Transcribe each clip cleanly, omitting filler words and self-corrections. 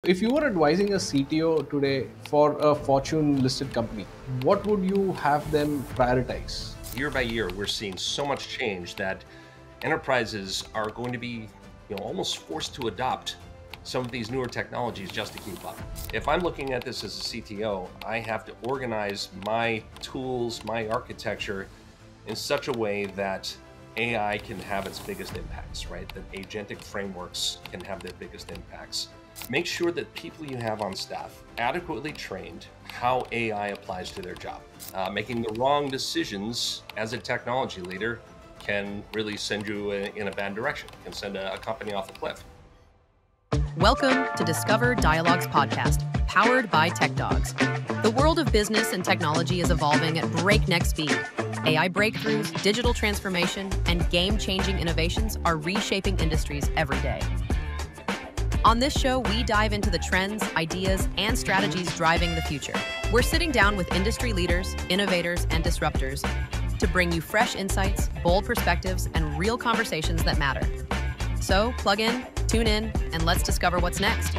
If you were advising a CTO today for a Fortune listed company, what would you have them prioritize? Year by year, we're seeing so much change that enterprises are going to be, almost forced to adopt some of these newer technologies just to keep up. If I'm looking at this as a CTO, I have to organize my tools, my architecture in such a way that AI can have its biggest impacts, right? That agentic frameworks can have their biggest impacts. Make sure that people you have on staff adequately trained how AI applies to their job. Making the wrong decisions as a technology leader can really send you in a bad direction, can send a company off a cliff. Welcome to Discover Dialogues podcast, powered by TechDogs. The world of business and technology is evolving at breakneck speed. AI breakthroughs, digital transformation, and game-changing innovations are reshaping industries every day. On this show, we dive into the trends, ideas, and strategies driving the future. We're sitting down with industry leaders, innovators, and disruptors to bring you fresh insights, bold perspectives, and real conversations that matter. So plug in, tune in, and let's discover what's next.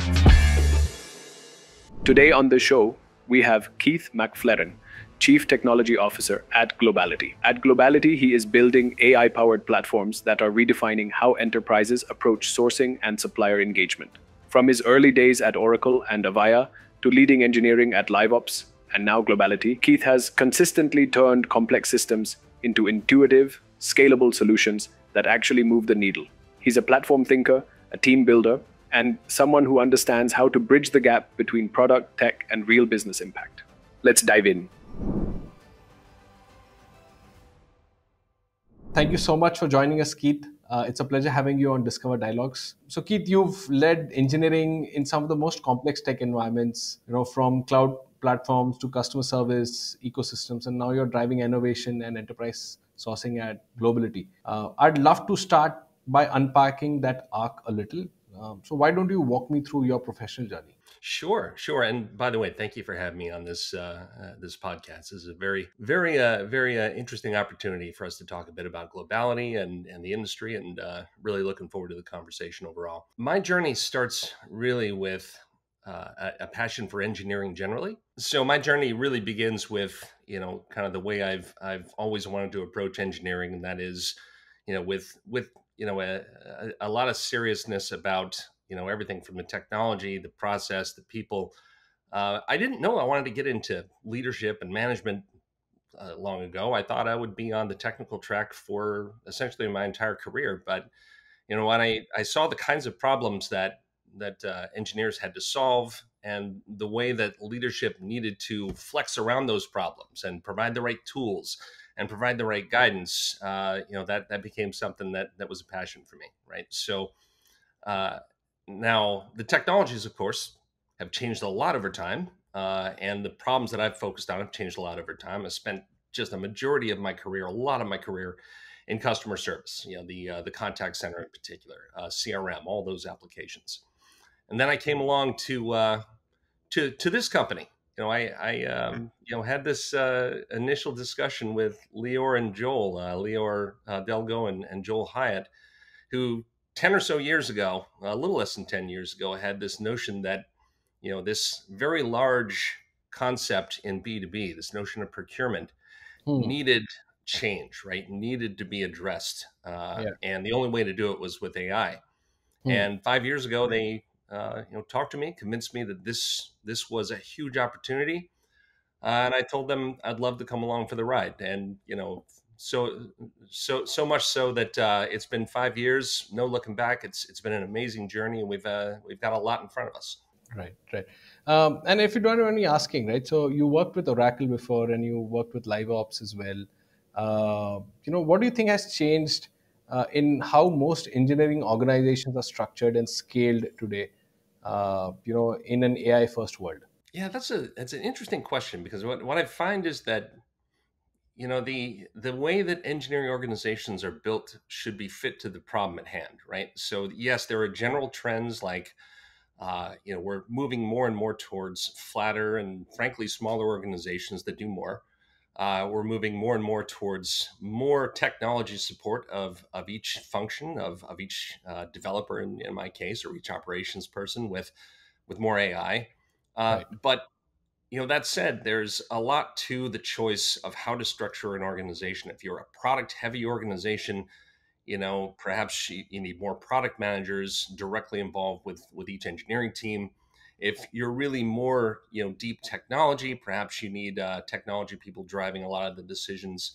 Today on the show, we have Keith McFarlane, Chief Technology Officer at Globality. At Globality, he is building AI-powered platforms that are redefining how enterprises approach sourcing and supplier engagement. From his early days at Oracle and Avaya to leading engineering at LiveOps and now Globality, Keith has consistently turned complex systems into intuitive, scalable solutions that actually move the needle. He's a platform thinker, a team builder, and someone who understands how to bridge the gap between product, tech, and real business impact. Let's dive in. Thank you so much for joining us, Keith. It's a pleasure having you on Discover Dialogues. So, Keith, you've led engineering in some of the most complex tech environments, from cloud platforms to customer service ecosystems, and now you're driving innovation and enterprise sourcing at Globality. I'd love to start by unpacking that arc a little. So, why don't you walk me through your professional journey? Sure. And by the way, thank you for having me on this this podcast. This is a very, very interesting opportunity for us to talk a bit about globality and the industry, and really looking forward to the conversation overall. My journey starts really with a passion for engineering generally. So my journey really begins with kind of the way I've always wanted to approach engineering, and that is with a lot of seriousness about everything from the technology, the process, the people. I didn't know I wanted to get into leadership and management long ago. I thought I would be on the technical track for essentially my entire career. But when I saw the kinds of problems that engineers had to solve, and the way that leadership needed to flex around those problems and provide the right tools and provide the right guidance, that became something that was a passion for me, right? So. Now, the technologies, of course, have changed a lot over time, and the problems that I've focused on have changed a lot over time. I spent just a majority of my career, a lot of my career, in customer service. The contact center in particular, CRM, all those applications. And then I came along to this company. I had this initial discussion with Lior and Joel, Lior Delgo and Joel Hyatt, who 10 or so years ago, a little less than 10 years ago, I had this notion that, this very large concept in B2B, this notion of procurement, needed change, right? Needed to be addressed. And the only way to do it was with AI. And 5 years ago, they, talked to me, convinced me that this was a huge opportunity. And I told them I'd love to come along for the ride. And, so much so that it's been 5 years, no looking back. It's been an amazing journey, and we've got a lot in front of us. Right. And if you don't mind me asking, right? So you worked with Oracle before, and you worked with LiveOps as well. What do you think has changed in how most engineering organizations are structured and scaled today? In an AI first world. Yeah, that's an interesting question, because what I find is that the way that engineering organizations are built should be fit to the problem at hand, right? So yes, there are general trends like we're moving more and more towards flatter and frankly smaller organizations that do more. We're moving more and more towards more technology support of each function of each developer in my case, or each operations person, with with more AI. Right. But that said, there's a lot to the choice of how to structure an organization. If you're a product heavy organization, perhaps you need more product managers directly involved with each engineering team. If you're really more, deep technology, perhaps you need technology people driving a lot of the decisions.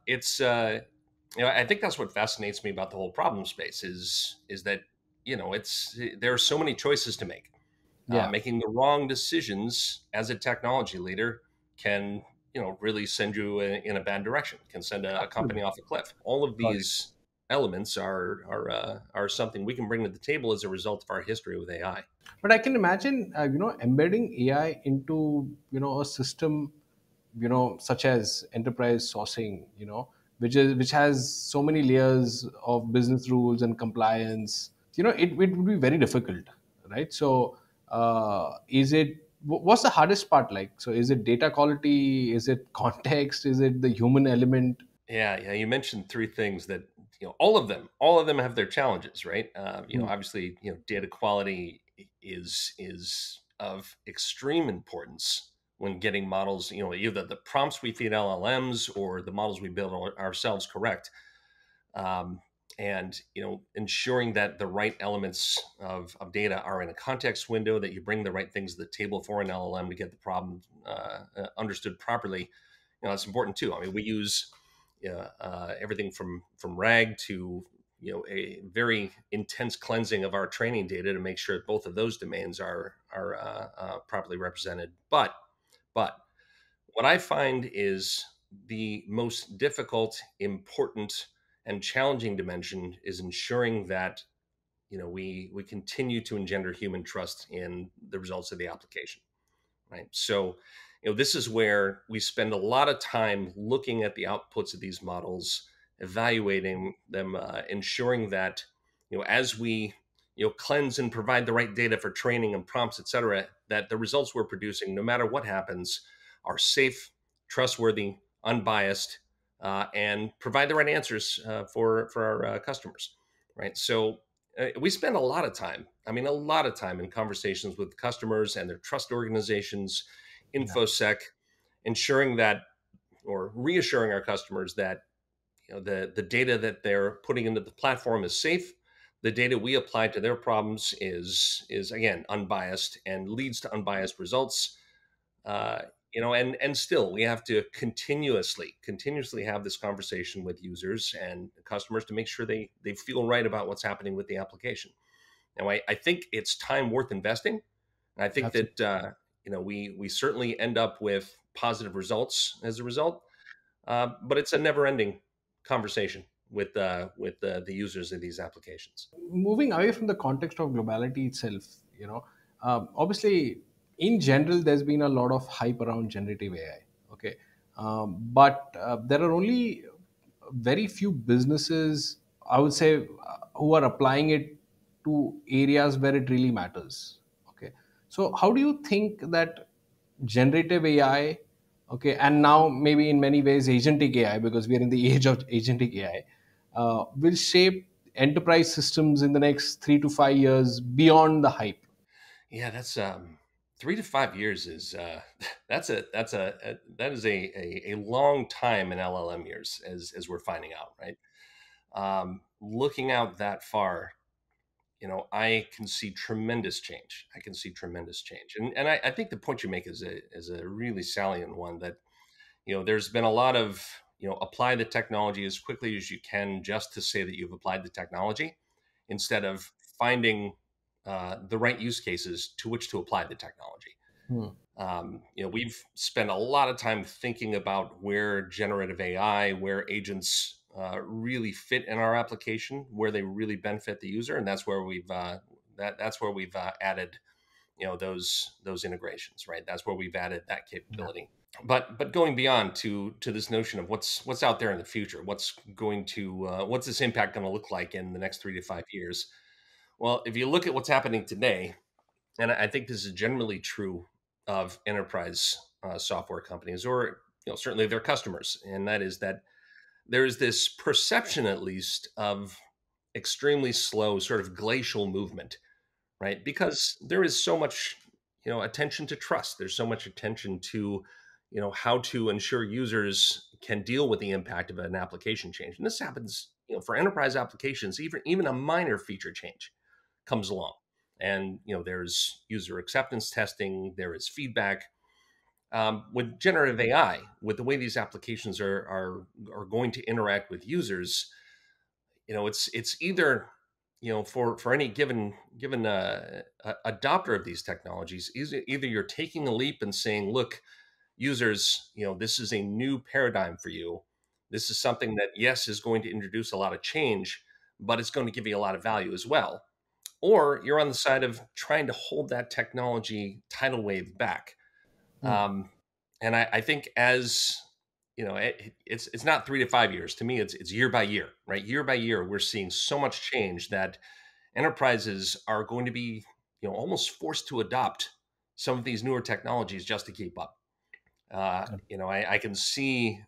It's I think that's what fascinates me about the whole problem space is that it's there are so many choices to make. Yeah. Making the wrong decisions as a technology leader can really send you in a bad direction, can send a company Absolutely. off a cliff. All of Got it. these elements are something we can bring to the table as a result of our history with AI. But I can imagine, embedding AI into, a system, such as enterprise sourcing, which has so many layers of business rules and compliance. It would be very difficult, right? So, what's the hardest part like? So, is it data quality? Is it context? Is it the human element? Yeah. You mentioned three things that all of them have their challenges, right? Hmm. Obviously, data quality is of extreme importance when getting models. Either the prompts we feed LLMs or the models we build ourselves correct, um, and ensuring that the right elements of data are in a context window, that you bring the right things to the table for an LLM to get the problem understood properly. That's important too. I mean, we use everything from RAG to a very intense cleansing of our training data to make sure both of those domains are properly represented. But what I find is the most difficult, important, and challenging dimension is ensuring that we continue to engender human trust in the results of the application, right? So, this is where we spend a lot of time looking at the outputs of these models, evaluating them, ensuring that, as we, cleanse and provide the right data for training and prompts, et cetera, that the results we're producing, no matter what happens, are safe, trustworthy, unbiased, and provide the right answers for our customers, right? So, we spend a lot of time, a lot of time in conversations with customers and their trust organizations, Yeah. infosec, ensuring that, or reassuring our customers that the data that they're putting into the platform is safe. The data we apply to their problems is again unbiased and leads to unbiased results. uh, and still we have to continuously have this conversation with users and customers to make sure they feel right about what's happening with the application. Now, I think it's time worth investing. And I think Absolutely. that we certainly end up with positive results as a result. But it's a never-ending conversation with the users of these applications. Moving away from the context of globality itself, obviously, in general, there's been a lot of hype around generative AI. Okay, but there are only very few businesses, I would say, who are applying it to areas where it really matters. Okay, so how do you think that generative AI, okay, and now maybe in many ways agentic AI, because we are in the age of agentic AI, will shape enterprise systems in the next 3 to 5 years beyond the hype? Yeah, that's 3 to 5 years is that is a long time in LLM years, as we're finding out, right? Looking out that far, I can see tremendous change. I can see tremendous change, and I think the point you make is a really salient one. That there's been a lot of apply the technology as quickly as you can, just to say that you've applied the technology, instead of finding the right use cases to which to apply the technology. Hmm. We've spent a lot of time thinking about where generative AI, where agents really fit in our application, where they really benefit the user, and that's where we've added those integrations, right? That's where we've added that Yeah. capability. But going beyond to this notion of what's out there in the future, what's this impact going to look like in the next 3 to 5 years? Well, if you look at what's happening today, and I think this is generally true of enterprise software companies, or certainly their customers, and that is that there is this perception, at least, of extremely slow, sort of glacial movement, right? Because there is so much, attention to trust. There's so much attention to, how to ensure users can deal with the impact of an application change. And this happens, for enterprise applications, even a minor feature change comes along. And, there's user acceptance testing, there is feedback. With generative AI, with the way these applications are going to interact with users, it's either, for any given adopter of these technologies, either you're taking a leap and saying, look, users, this is a new paradigm for you. This is something that, yes, is going to introduce a lot of change, but it's going to give you a lot of value as well. Or you're on the side of trying to hold that technology tidal wave back. Hmm. And I think, as it's not 3 to 5 years. To me, it's year by year, right? Year by year, we're seeing so much change that enterprises are going to be, almost forced to adopt some of these newer technologies just to keep up. I can see,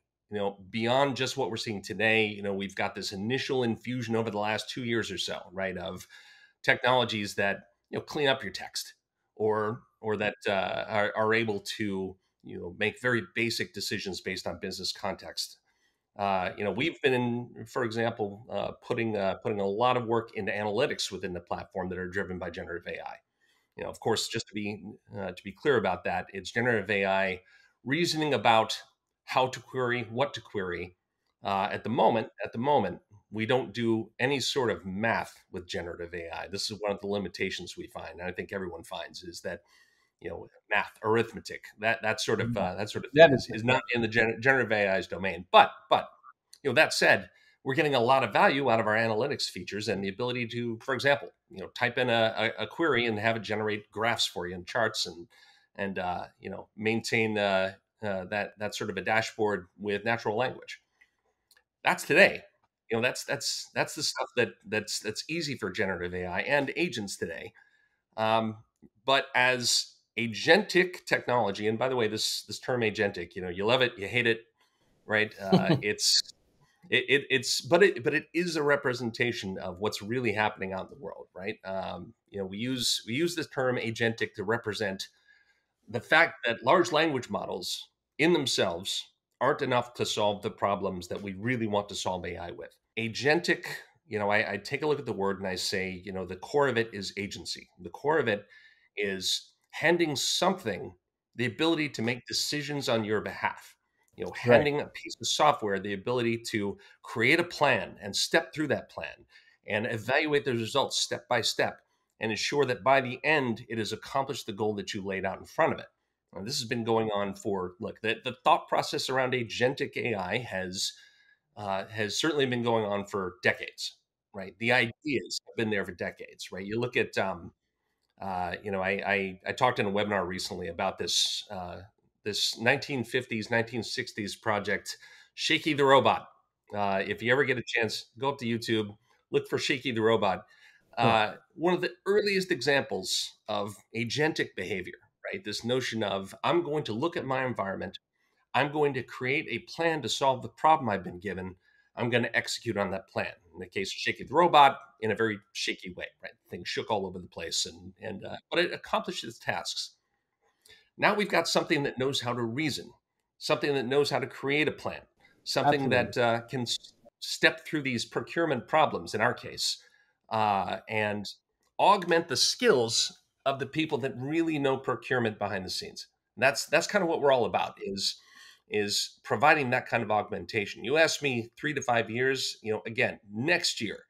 beyond just what we're seeing today. We've got this initial infusion over the last 2 years or so, right, of technologies that, clean up your text, or that are able to, make very basic decisions based on business context. We've been in, for example, putting a lot of work into analytics within the platform that are driven by generative AI. Of course, just to be clear about that, it's generative AI reasoning about how to query, what to query. At the moment, we don't do any sort of math with generative AI. This is one of the limitations we find, and I think everyone finds, is that, math, arithmetic, that sort of thing That is is it. not in the generative AI's domain. But that said, we're getting a lot of value out of our analytics features and the ability to, for example, type in a query and have it generate graphs for you and charts, and maintain that sort of a dashboard with natural language. That's today. That's the stuff that's easy for generative AI and agents today. Um, but as agentic technology, and by the way, this term agentic, you love it, you hate it, right? It's but it is a representation of what's really happening out in the world, right? We use this term agentic to represent the fact that large language models in themselves aren't enough to solve the problems that we really want to solve AI with. Agentic, I take a look at the word and I say, the core of it is agency. The core of it is handing something the ability to make decisions on your behalf. Right. Handing a piece of software the ability to create a plan and step through that plan and evaluate the results step by step and ensure that by the end it has accomplished the goal that you laid out in front of it. And this has been going on for, look, the thought process around agentic AI has certainly been going on for decades, right? The ideas have been there for decades, right? You look at, I talked in a webinar recently about this 1950s, 1960s project, Shaky the Robot. If you ever get a chance, go up to YouTube, look for Shaky the Robot. Huh. One of the earliest examples of agentic behavior, right? This notion of, I'm going to look at my environment, I'm going to create a plan to solve the problem I've been given. I'm going to execute on that plan. In the case of Shaky the Robot, in a very shaky way, right? Things shook all over the place, but it accomplished its tasks. Now we've got something that knows how to reason, something that knows how to create a plan, something Absolutely. that can step through these procurement problems, in our case, and augment the skills of the people that really know procurement behind the scenes. And that's kind of what we're all about, is providing that kind of augmentation. You asked me 3 to 5 years, again, next year,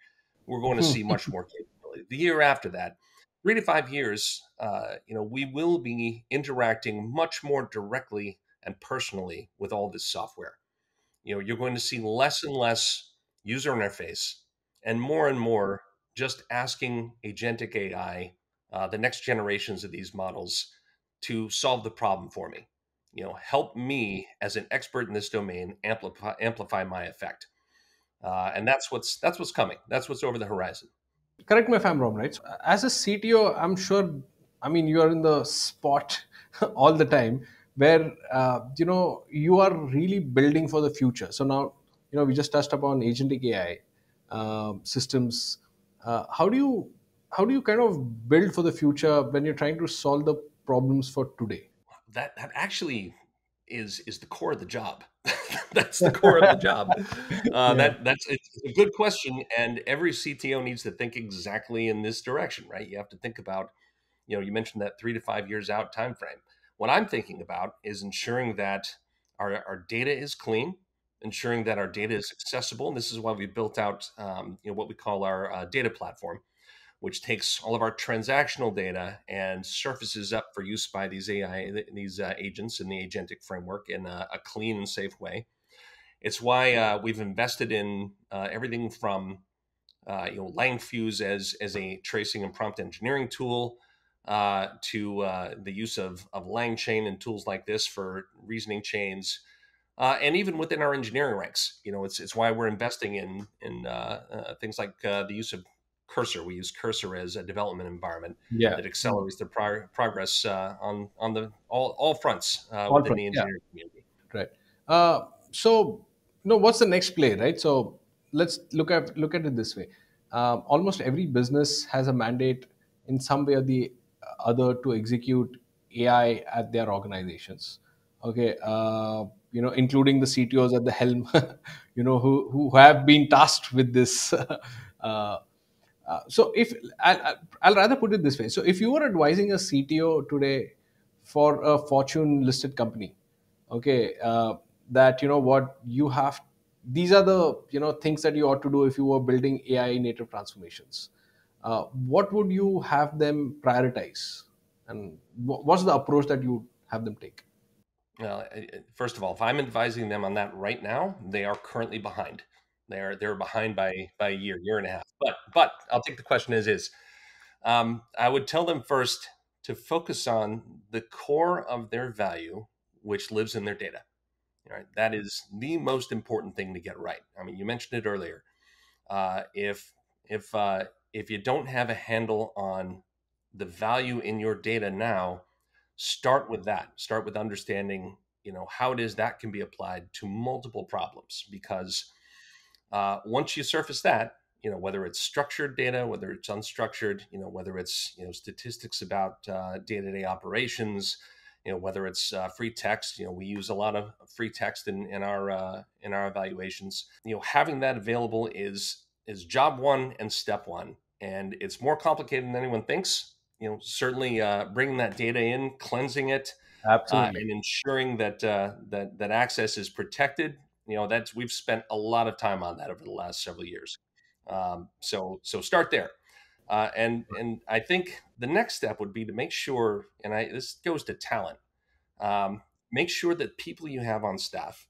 we're going to see much more capability. The year after that, 3 to 5 years, we will be interacting much more directly and personally with all this software. You're going to see less and less user interface and more just asking agentic AI, the next generations of these models, to solve the problem for me. Help me as an expert in this domain amplify my effect. And that's what's coming. That's what's over the horizon. Correct me if I'm wrong, right? So, as a CTO, I'm sure, I mean, you are in the spot all the time where, you are really building for the future. So now, we just touched upon agentic AI systems. How do you how do you kind of build for the future when you're trying to solve the problems for today? That actually is the core of the job. That's the core of the job. Yeah. That's it's a good question, and every CTO needs to think exactly in this direction, right? You have to think about, you mentioned that 3 to 5 years out time frame. What I'm thinking about is ensuring that our data is clean, ensuring that our data is accessible, and this is why we built out what we call our data platform, which takes all of our transactional data and surfaces up for use by these agents in the agentic framework in a clean and safe way. It's why we've invested in everything from LangFuse as a tracing and prompt engineering tool to the use of LangChain and tools like this for reasoning chains. And even within our engineering ranks, it's why we're investing in things like the use of Cursor. We use Cursor as a development environment Yeah. that accelerates the progress on the all fronts All within front. the Yeah. engineering community. Right. So, what's the next play, right? So let's look at it this way. Almost every business has a mandate in some way or the other to execute AI at their organizations. Okay. Including the CTOs at the helm, who have been tasked with this. So if I'll rather put it this way. So if you were advising a CTO today for a Fortune listed company, okay, that what you have, these are the things that you ought to do if you were building AI native transformations. What would you have them prioritize, and what's the approach that you have them take? Well, first of all, if I'm advising them on that right now, they are currently behind. They're behind by a year and a half. But I'll take the question as is. I would tell them first to focus on the core of their value, which lives in their data. All right, that is the most important thing to get right. I mean, you mentioned it earlier. Uh, if if if you don't have a handle on the value in your data now, start with that. Start with understanding, how it is that can be applied to multiple problems. Because once you surface that, whether it's structured data, whether it's unstructured, whether it's statistics about day-to-day operations, whether it's free text, we use a lot of free text in our evaluations. Having that available is job one and step one, and it's more complicated than anyone thinks. Certainly bringing that data in, cleansing it, Absolutely. and ensuring that access is protected. That's we've spent a lot of time on that over the last several years. So start there, and I think the next step would be to make sure, and this goes to talent. Make sure that people you have on staff,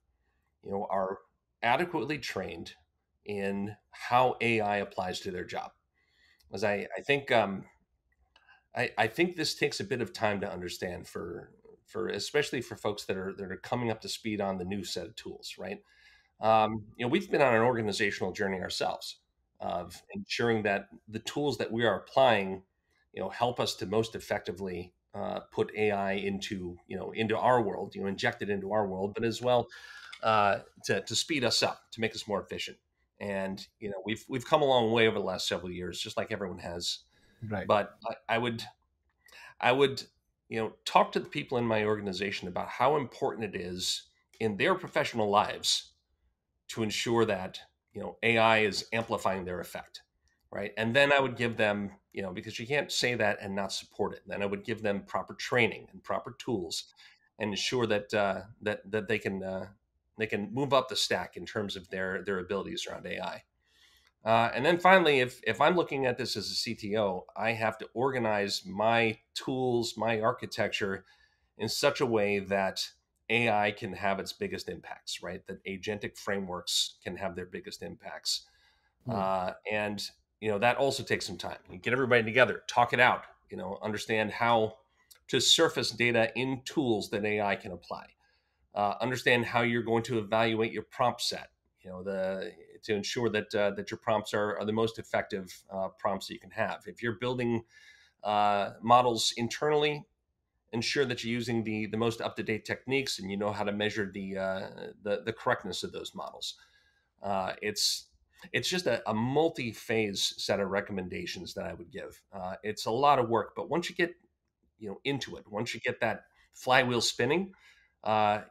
are adequately trained in how AI applies to their job. As I think I think this takes a bit of time to understand for especially for folks that are coming up to speed on the new set of tools, right? We've been on an organizational journey ourselves of ensuring that the tools that we are applying, help us to most effectively put AI into our world, inject it into our world, but as well to speed us up, to make us more efficient. And we've come a long way over the last several years, just like everyone has. Right. But I would talk to the people in my organization about how important it is in their professional lives to ensure that AI is amplifying their effect, right? And then I would give them, because you can't say that and not support it. Then I would give them proper training and proper tools, and ensure that that they can move up the stack in terms of their abilities around AI. And then finally, if I'm looking at this as a CTO, I have to organize my tools, my architecture in such a way that AI can have its biggest impacts, right? That agentic frameworks can have their biggest impacts. Hmm. And that also takes some time. You get everybody together, talk it out, understand how to surface data in tools that AI can apply. Understand how you're going to evaluate your prompt set, to ensure that your prompts are the most effective prompts that you can have. If you're building models internally, ensure that you're using the most up to date techniques, and you know how to measure the correctness of those models. It's it's just a multi-phase set of recommendations that I would give. It's a lot of work, but once you get into it, once you get that flywheel spinning,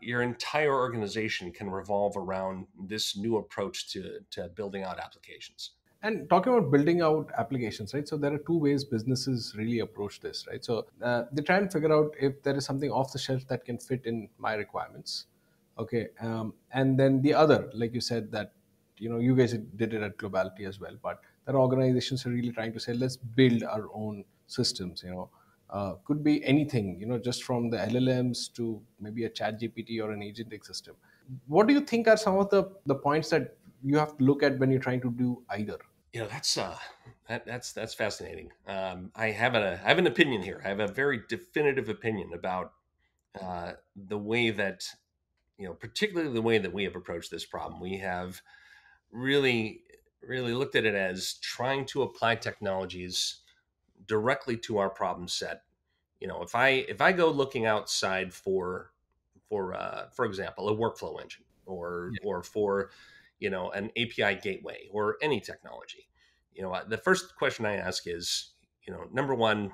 your entire organization can revolve around this new approach to building out applications. And talking about building out applications, right? So there are two ways businesses really approach this, right? So they try and figure out if there is something off the shelf that can fit in my requirements, okay. And then the other, like you said, that you guys did it at Globality as well, but there are organizations who are really trying to say, let's build our own systems. Could be anything, just from the LLMs to maybe a chat GPT or an agentic system. What do you think are some of the points that you have to look at when you're trying to do either? That's fascinating. I have an opinion here. I have a very definitive opinion about the way that particularly the way that we have approached this problem. We have really looked at it as trying to apply technologies directly to our problem set. If I go looking outside for example, a workflow engine, or for an API gateway, or any technology, the first question I ask is, number one,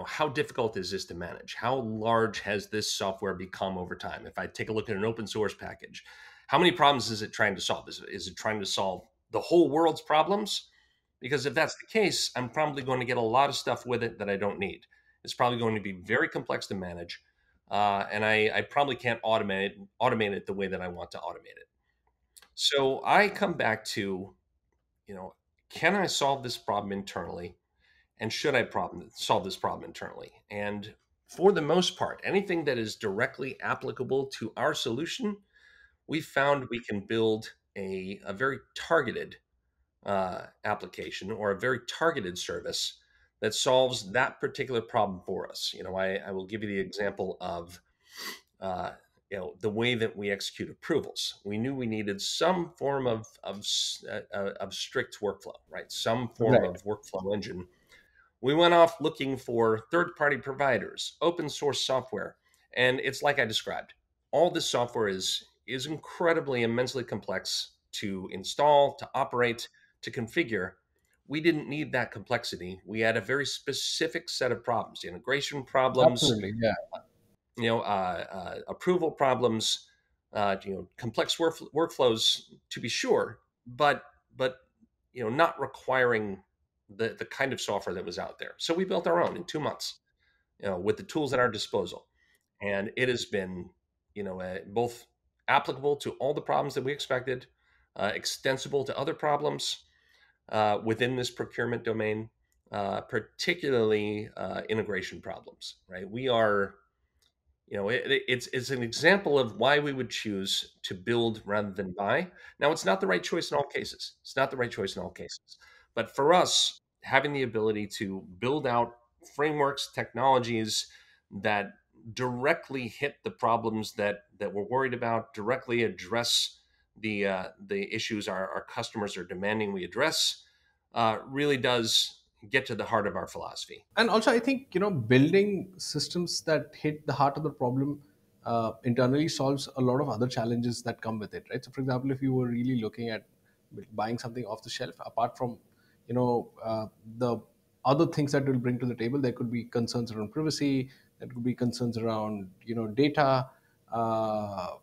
how difficult is this to manage? How large has this software become over time? If I take a look at an open source package, how many problems is it trying to solve? Is it trying to solve the whole world's problems? Because if that's the case, I'm probably going to get a lot of stuff with it that I don't need. It's probably going to be very complex to manage, and I probably can't automate it the way that I want to automate it. So I come back to, can I solve this problem internally? And should I solve this problem internally? And for the most part, anything that is directly applicable to our solution, we found we can build a very targeted application, or a very targeted service that solves that particular problem for us. I will give you the example of the way that we execute approvals. We knew we needed some form of strict workflow, right? Some form Right. of workflow engine. We went off looking for third-party providers, open source software, and it's like I described. All this software is incredibly, immensely complex to install, to operate, to configure. We didn't need that complexity. We had a very specific set of problems: integration problems, Absolutely, yeah. approval problems, complex workflows, to be sure, but not requiring the kind of software that was out there. So we built our own in 2 months, with the tools at our disposal, and it has been, both applicable to all the problems that we expected, extensible to other problems within this procurement domain, particularly integration problems. Right? We are, it's an example of why we would choose to build rather than buy. Now, it's not the right choice in all cases. It's not the right choice in all cases. But for us, having the ability to build out frameworks, technologies that directly hit the problems that we're worried about, directly address the issues our customers are demanding we address, really does get to the heart of our philosophy. And also, I think building systems that hit the heart of the problem internally solves a lot of other challenges that come with it, right? So for example, if you were really looking at buying something off the shelf, apart from the other things that will bring to the table, there could be concerns around privacy, there could be concerns around data, and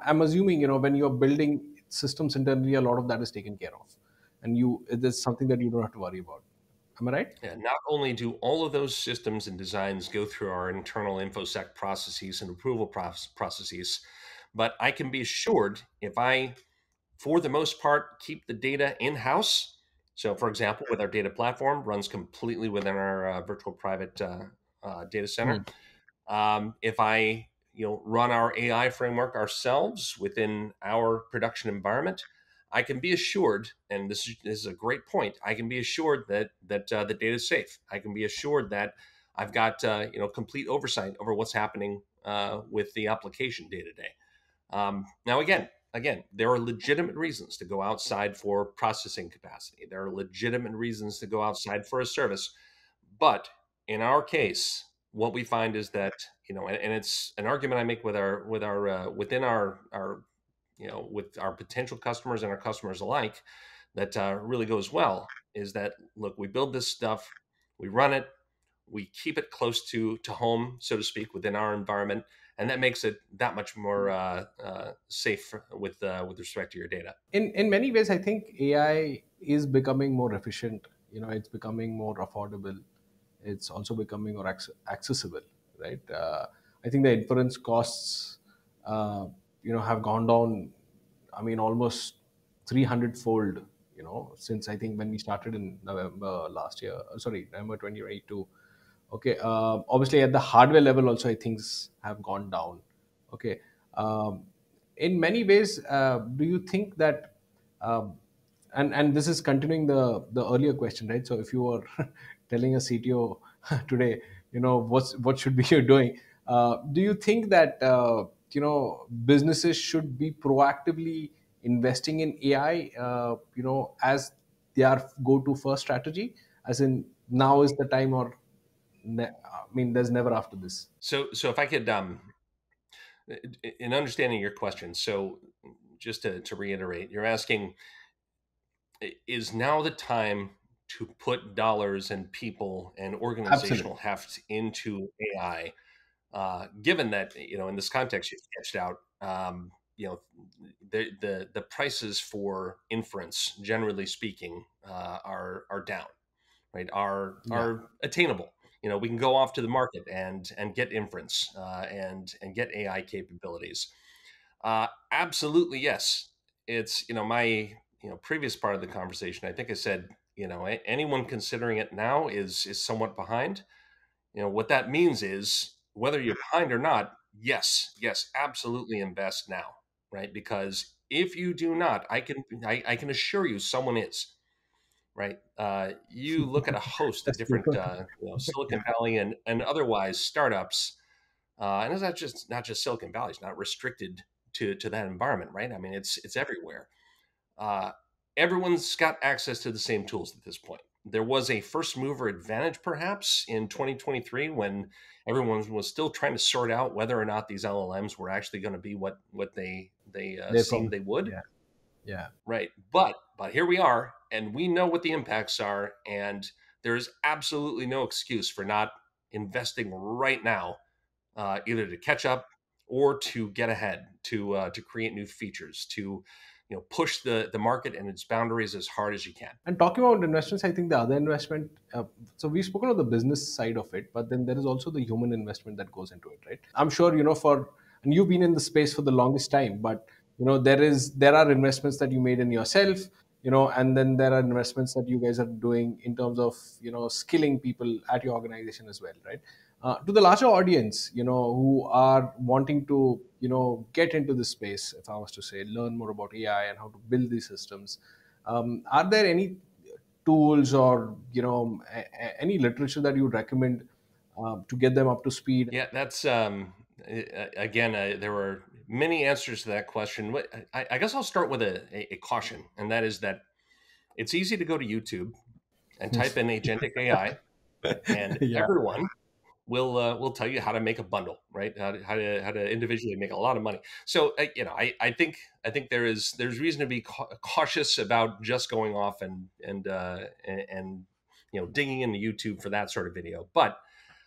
I'm assuming when you're building systems internally, a lot of that is taken care of, and there's something that you don't have to worry about. Am I right? Yeah, not only do all of those systems and designs go through our internal InfoSec processes and approval processes, but I can be assured, if I, for the most part, keep the data in-house. So, for example, with our data platform, runs completely within our virtual private data center. If I run our AI framework ourselves within our production environment, I can be assured, and this is a great point, I can be assured that the data is safe. I can be assured that I've got complete oversight over what's happening with the application day to day. Now, again, there are legitimate reasons to go outside for processing capacity. There are legitimate reasons to go outside for a service. But in our case, what we find is that, and it's an argument I make with within our with our potential customers and our customers alike, that really goes well is that, look, we build this stuff, we run it, we keep it close to home, so to speak, within our environment, and that makes it that much more safe with respect to your data. In many ways, I think AI is becoming more efficient. It's becoming more affordable. It's also becoming more accessible, right? I think the inference costs, have gone down. I mean, almost 300-fold. Since I think when we started in November last year. Sorry, November 2022. Okay. Obviously, at the hardware level, also, things have gone down. Okay. In many ways, do you think that, um, and this is continuing the earlier question, right? So if you were telling a CTO today, what should be you doing? Do you think that businesses should be proactively investing in AI, as their go-to first strategy, as in now is the time, or I mean, there's never after this. So if I could, in understanding your question, so just to reiterate, you're asking, is now the time to put dollars and people and organizational Absolutely. heft into AI? Given that, in this context you sketched out, the prices for inference, generally speaking, are down, right? Yeah. Are attainable. We can go off to the market and get inference, and get AI capabilities. Absolutely, yes. It's my previous part of the conversation. I think I said, anyone considering it now is somewhat behind. What that means is, whether you're behind or not, yes, absolutely invest now, right? Because if you do not, I can assure you someone is, right? You look at a host of That's true. different Silicon Valley and otherwise startups, and it's not just Silicon Valley. It's not restricted to that environment, right? I mean, it's everywhere. Uh, Everyone's got access to the same tools at this point. There was a first mover advantage, perhaps, in 2023, when everyone was still trying to sort out whether or not these LLMs were actually going to be what they They seemed probably. they would. Yeah. Yeah. Right. But here we are, and we know what the impacts are, and there's absolutely no excuse for not investing right now, either to catch up or to get ahead, to create new features, to push the market and its boundaries as hard as you can. And talking about investments, I think the other investment. So we've spoken of the business side of it, but then there is also the human investment that goes into it, right? I'm sure and you've been in the space for the longest time, but there are investments that you made in yourself, and then there are investments that you guys are doing in terms of skilling people at your organization as well, right? To the larger audience, who are wanting to get into this space, if I was to say, learn more about AI and how to build these systems, are there any tools or any literature that you would recommend to get them up to speed? Yeah, that's again, there were many answers to that question. I guess I'll start with a caution, and that is that it's easy to go to YouTube and type in agentic AI, and Yeah. everyone will tell you how to make a bundle, right? How to individually make a lot of money. So I think there's reason to be cautious about just going off and digging into YouTube for that sort of video. But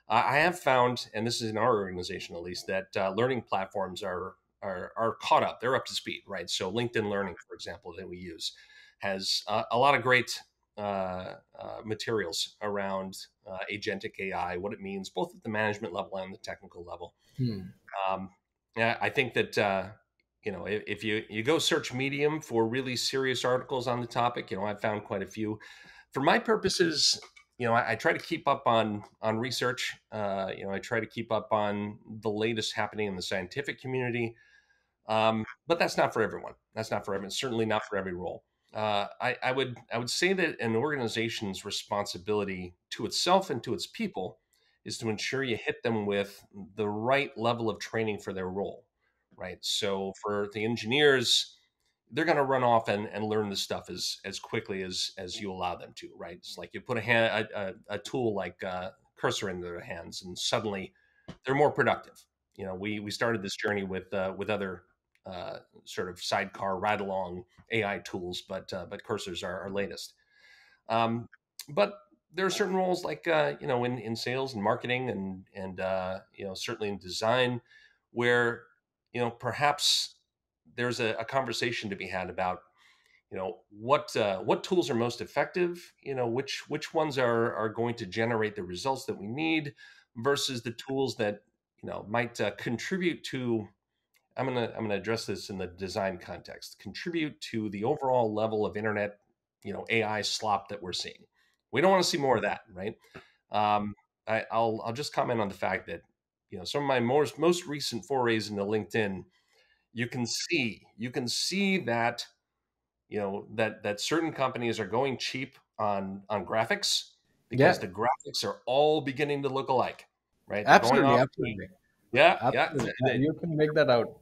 I have found, and this is in our organization at least, that learning platforms are caught up. They're up to speed, right? So LinkedIn Learning, for example, that we use, has a lot of great materials around agentic AI, what it means, both at the management level and the technical level. Hmm. Yeah, I think that if you go search Medium for really serious articles on the topic, I've found quite a few. For my purposes, I try to keep up on research. I try to keep up on the latest happening in the scientific community. But that's not for everyone. That's not for everyone. Certainly not for every role. I would say that an organization's responsibility to itself and to its people is to ensure you hit them with the right level of training for their role, right? So for the engineers, they're going to run off and learn this stuff as quickly as you allow them to, right? It's like you put a tool like Cursor into their hands, and suddenly they're more productive. We started this journey with other sort of sidecar ride along AI tools, but Cursor's are our latest. But there are certain roles like in sales and marketing and certainly in design where perhaps there's a conversation to be had about what tools are most effective, which ones are going to generate the results that we need versus the tools that might contribute to. I'm gonna address this in the design context. Contribute to the overall level of internet, AI slop that we're seeing. We don't want to see more of that, right? Um, I'll just comment on the fact that some of my most recent forays into LinkedIn, you can see that that certain companies are going cheap on graphics because Yeah, the graphics are all beginning to look alike, right? They're going absolutely, off. absolutely, Yeah, yeah. absolutely. Yeah, you can make that out.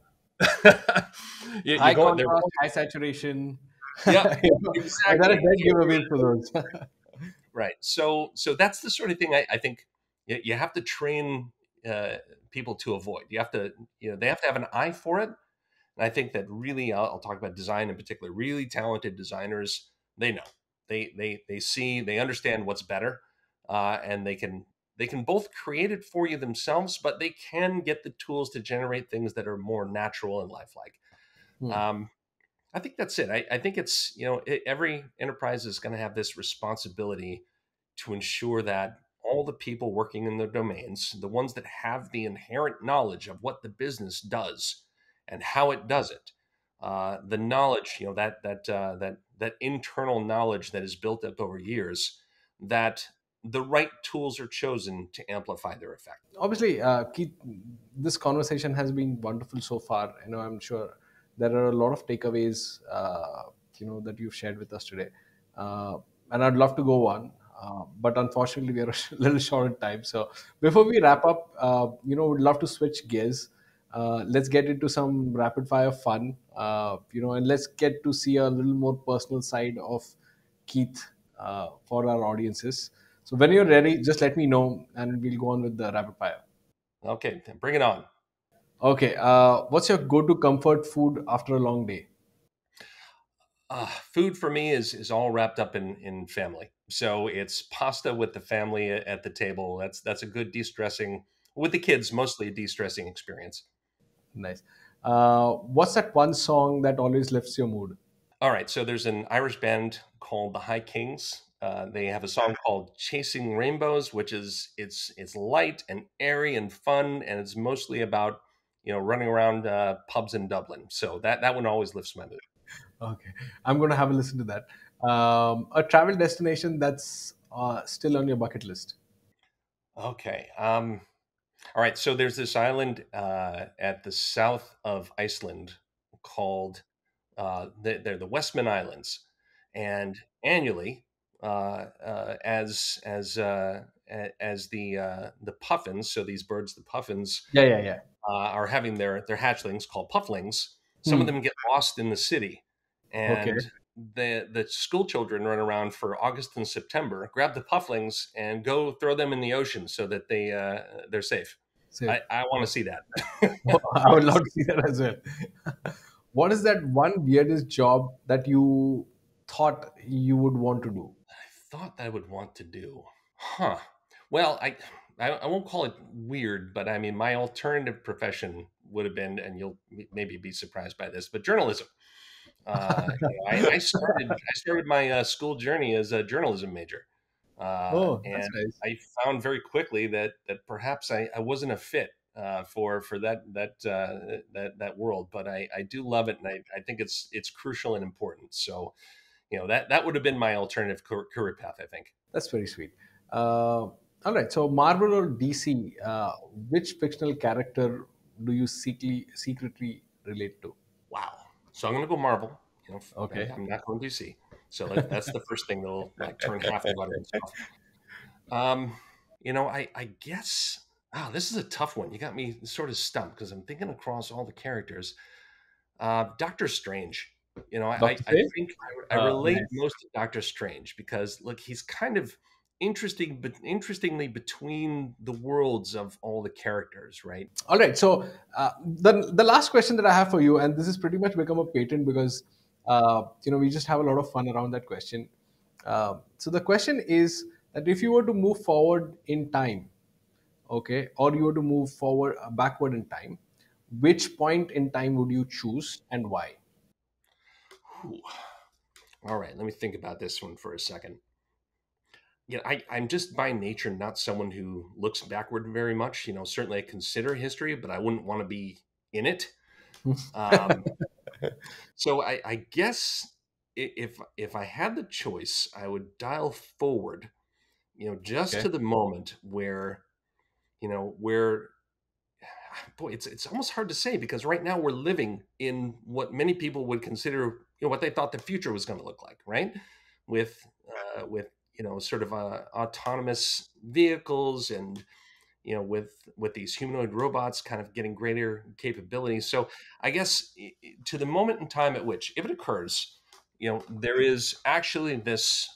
You High go. They're contrast, high saturation. yeah, I got a exactly. dead giveaway for those. Right. So that's the sort of thing I think you have to train uh, people to avoid. You have to, they have to have an eye for it. And I think that really, I'll talk about design in particular. Really talented designers, they know, they see, they understand what's better, and they can both create it for you themselves, but they can get the tools to generate things that are more natural and lifelike. Hmm. Um, I think that's it. I think it's, every enterprise is going to have this responsibility to ensure that all the people working in their domains, the ones that have the inherent knowledge of what the business does and how it does it, the knowledge, that internal knowledge that is built up over years, that the right tools are chosen to amplify their effect. Obviously, Keith, this conversation has been wonderful so far. I'm sure there are a lot of takeaways, that you've shared with us today, uh, and I'd love to go on, but unfortunately, we are a little short on time. So before we wrap up, we'd love to switch gears. Let's get into some rapid fire fun, and let's get to see a little more personal side of Keith for our audiences. So when you're ready, just let me know, and we'll go on with the rapid fire. Okay, bring it on. Okay. What's your go-to comfort food after a long day? Food for me is all wrapped up in family. So it's pasta with the family at the table. That's a good de-stressing with the kids, mostly a de-stressing experience. Nice. What's that one song that always lifts your mood? All right, so there's an Irish band called the High Kings. They have a song called "Chasing Rainbows," which is it's light and airy and fun, and it's mostly about running around pubs in Dublin. So that one always lifts my mood. Okay, I'm going to have a listen to that. A travel destination that's still on your bucket list. Okay. All right. So there's this island at the south of Iceland called they're the Westman Islands, and annually, as the puffins, so these birds, the puffins, Yeah, yeah, yeah. are having their hatchlings called pufflings. Some of Hmm. them get lost in the city, Okay. and the school children run around for August and September, grab the pufflings and go throw them in the ocean so that they're safe. Safe. I want to Okay. see that. I would love to see that as well. What is that one weirdest job that you thought you would want to do? Thought I would want to do, huh? Well, I won't call it weird, but I mean my alternative profession would have been, and you'll maybe be surprised by this, but journalism. I started my school journey as a journalism major, Oh, and that's nice. I found very quickly that perhaps I wasn't a fit for that world, but I do love it, and I think it's crucial and important. So that would have been my alternative career path, I think. That's very sweet. All right. So, Marvel or DC, which fictional character do you secretly relate to? Wow. So I'm going to go Marvel. Okay. I'm not going DC. So that's the first thing that'll like turn half the audience off. Um, I guess. This is a tough one. You got me sort of stumped because I'm thinking across all the characters. Doctor Strange. I Doctor Strange? think I relate Nice. most to Doctor Strange because look, he's kind of interestingly between the worlds of all the characters, right? All right. So the last question that I have for you, and this has pretty much become a patent because we just have a lot of fun around that question. So the question is that if you were to move forward in time, okay, or you were to move forward backward in time, which point in time would you choose and why? Whew. All right, let me think about this one for a second. I'm just by nature not someone who looks backward very much. Certainly I consider history, but I wouldn't want to be in it. Um, so I guess if I had the choice, I would dial forward, just Okay. to the moment where, where, boy, it's almost hard to say because right now we're living in what many people would consider, what they thought the future was going to look like, right? With sort of autonomous vehicles and with these humanoid robots kind of getting greater capabilities. So I guess to the moment in time at which, if it occurs, there is actually this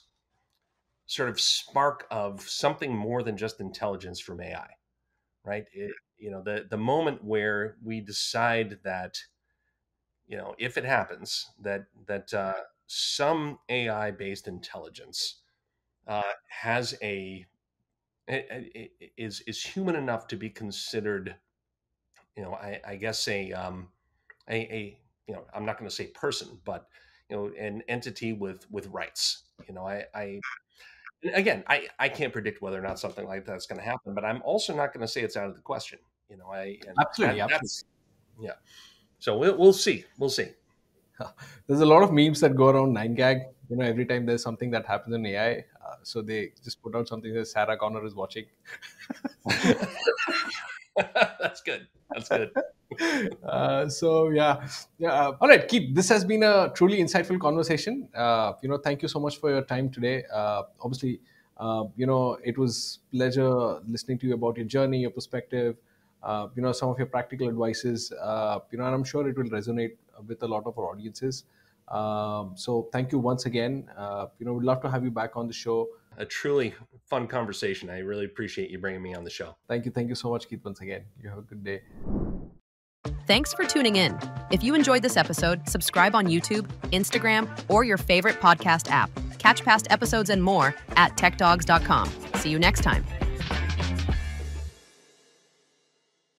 sort of spark of something more than just intelligence from AI, right? The moment where we decide that, if it happens that some AI based intelligence has is human enough to be considered, I guess a I'm not going to say person, but an entity with rights. And again, I can't predict whether or not something like that's going to happen, but I'm also not going to say it's out of the question. Absolutely, absolutely. That's yeah. So we'll see. We'll see. There's a lot of memes that go around 9gag. Every time there's something that happens in AI, so they just put out something that Sarah Connor is watching. That's good. That's good. So yeah. All right, Keith. This has been a truly insightful conversation. Thank you so much for your time today. Obviously, it was pleasure listening to you about your journey, your perspective. Some of your practical advices. And I'm sure it will resonate with a lot of our audiences. So thank you once again. We'd love to have you back on the show. A truly fun conversation. I really appreciate you bringing me on the show. Thank you. Thank you so much, Keith, once again. You have a good day. Thanks for tuning in. If you enjoyed this episode, subscribe on YouTube, Instagram, or your favorite podcast app. Catch past episodes and more at techdogs.com. See you next time.